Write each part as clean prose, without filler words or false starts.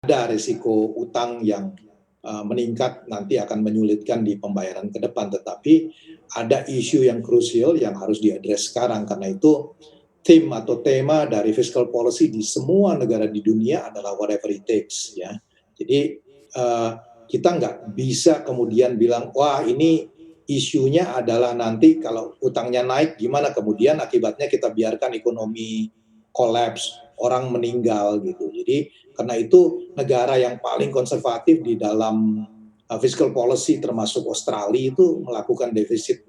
ada risiko utang yang meningkat nanti akan menyulitkan di pembayaran ke depan, tetapi ada isu yang krusial yang harus diadres sekarang. Karena itu tema dari fiscal policy di semua negara di dunia adalah whatever it takes, ya. Jadi kita nggak bisa kemudian bilang, wah ini isunya adalah nanti kalau utangnya naik gimana, kemudian akibatnya kita biarkan ekonomi kolaps, orang meninggal gitu. Jadi karena itu negara yang paling konservatif di dalam fiscal policy termasuk Australia itu melakukan defisit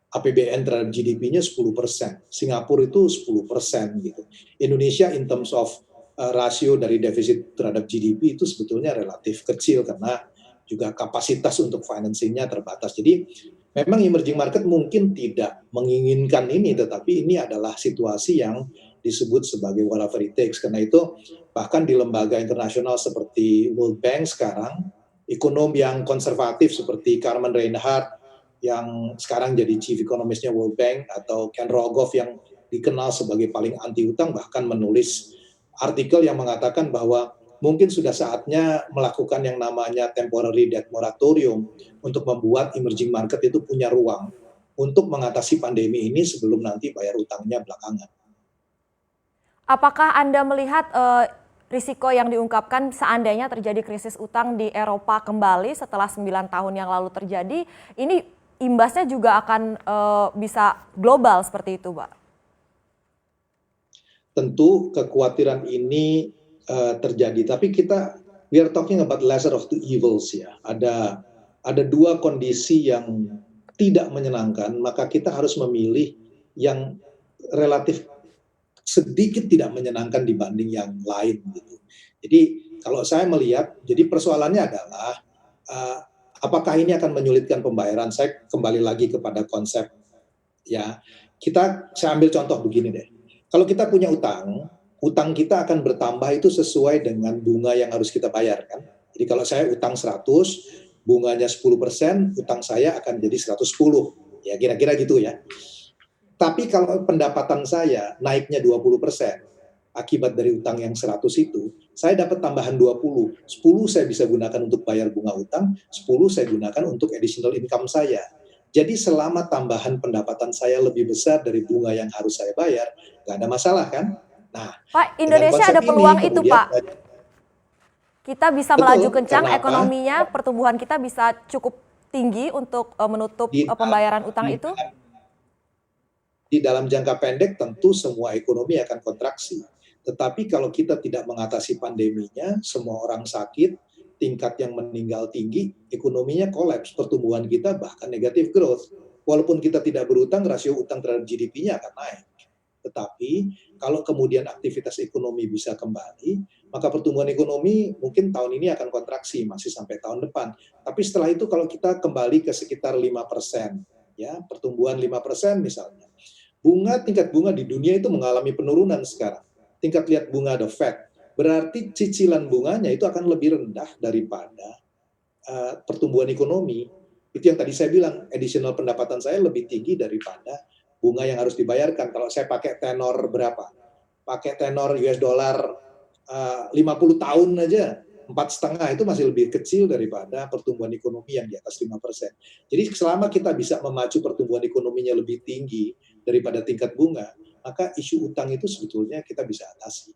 APBN terhadap GDP-nya 10%, Singapura itu 10% gitu. Indonesia in terms of rasio dari defisit terhadap GDP itu sebetulnya relatif kecil karena juga kapasitas untuk financing-nya terbatas. Jadi memang emerging market mungkin tidak menginginkan ini, tetapi ini adalah situasi yang disebut sebagai whatever it takes. Karena itu bahkan di lembaga internasional seperti World Bank sekarang, ekonom yang konservatif seperti Carmen Reinhart yang sekarang jadi chief economist-nya World Bank, atau Ken Rogoff yang dikenal sebagai paling anti utang, bahkan menulis artikel yang mengatakan bahwa mungkin sudah saatnya melakukan yang namanya temporary debt moratorium untuk membuat emerging market itu punya ruang untuk mengatasi pandemi ini sebelum nanti bayar utangnya belakangan. Apakah Anda melihat risiko yang diungkapkan seandainya terjadi krisis utang di Eropa kembali setelah 9 tahun yang lalu terjadi, ini imbasnya juga akan bisa global seperti itu, Pak? Tentu kekhawatiran ini terjadi, tapi we are talking about lesser of two evils, ya. Ada dua kondisi yang tidak menyenangkan, maka kita harus memilih yang relatif sedikit tidak menyenangkan dibanding yang lain gitu. Jadi kalau saya melihat, jadi persoalannya adalah apakah ini akan menyulitkan pembayaran? Saya kembali lagi kepada konsep, ya. Saya ambil contoh begini deh. Kalau kita punya utang kita akan bertambah itu sesuai dengan bunga yang harus kita bayar, kan. Jadi kalau saya utang 100, bunganya 10%, utang saya akan jadi 110. Ya kira-kira gitu ya. Tapi kalau pendapatan saya naiknya 20%, akibat dari utang yang 100 itu, saya dapat tambahan 20. 10 saya bisa gunakan untuk bayar bunga utang, 10 saya gunakan untuk additional income saya. Jadi selama tambahan pendapatan saya lebih besar dari bunga yang harus saya bayar, nggak ada masalah, kan? Nah, Pak, dengan Indonesia konsep ada peluang ini itu, kemudian Pak. Kita bisa melaju betul, kencang, karena apa? ekonominya, pertumbuhan kita bisa cukup tinggi untuk menutup Di, pembayaran utang di, itu? di dalam jangka pendek tentu semua ekonomi akan kontraksi. Tetapi kalau kita tidak mengatasi pandeminya, semua orang sakit, tingkat yang meninggal tinggi, ekonominya kolaps, pertumbuhan kita bahkan negatif growth. Walaupun kita tidak berutang, rasio utang terhadap GDP-nya akan naik. Tetapi kalau kemudian aktivitas ekonomi bisa kembali, maka pertumbuhan ekonomi mungkin tahun ini akan kontraksi, masih sampai tahun depan. Tapi setelah itu kalau kita kembali ke sekitar 5%, ya, pertumbuhan 5% misalnya, tingkat bunga di dunia itu mengalami penurunan sekarang. Tingkat lihat bunga the Fed, berarti cicilan bunganya itu akan lebih rendah daripada pertumbuhan ekonomi. Itu yang tadi saya bilang, additional pendapatan saya lebih tinggi daripada bunga yang harus dibayarkan. Kalau saya pakai tenor berapa? Pakai tenor US dollar 50 tahun aja, 4,5 itu masih lebih kecil daripada pertumbuhan ekonomi yang di atas 5%. Jadi selama kita bisa memacu pertumbuhan ekonominya lebih tinggi daripada tingkat bunga, maka isu utang itu sebetulnya kita bisa atasi.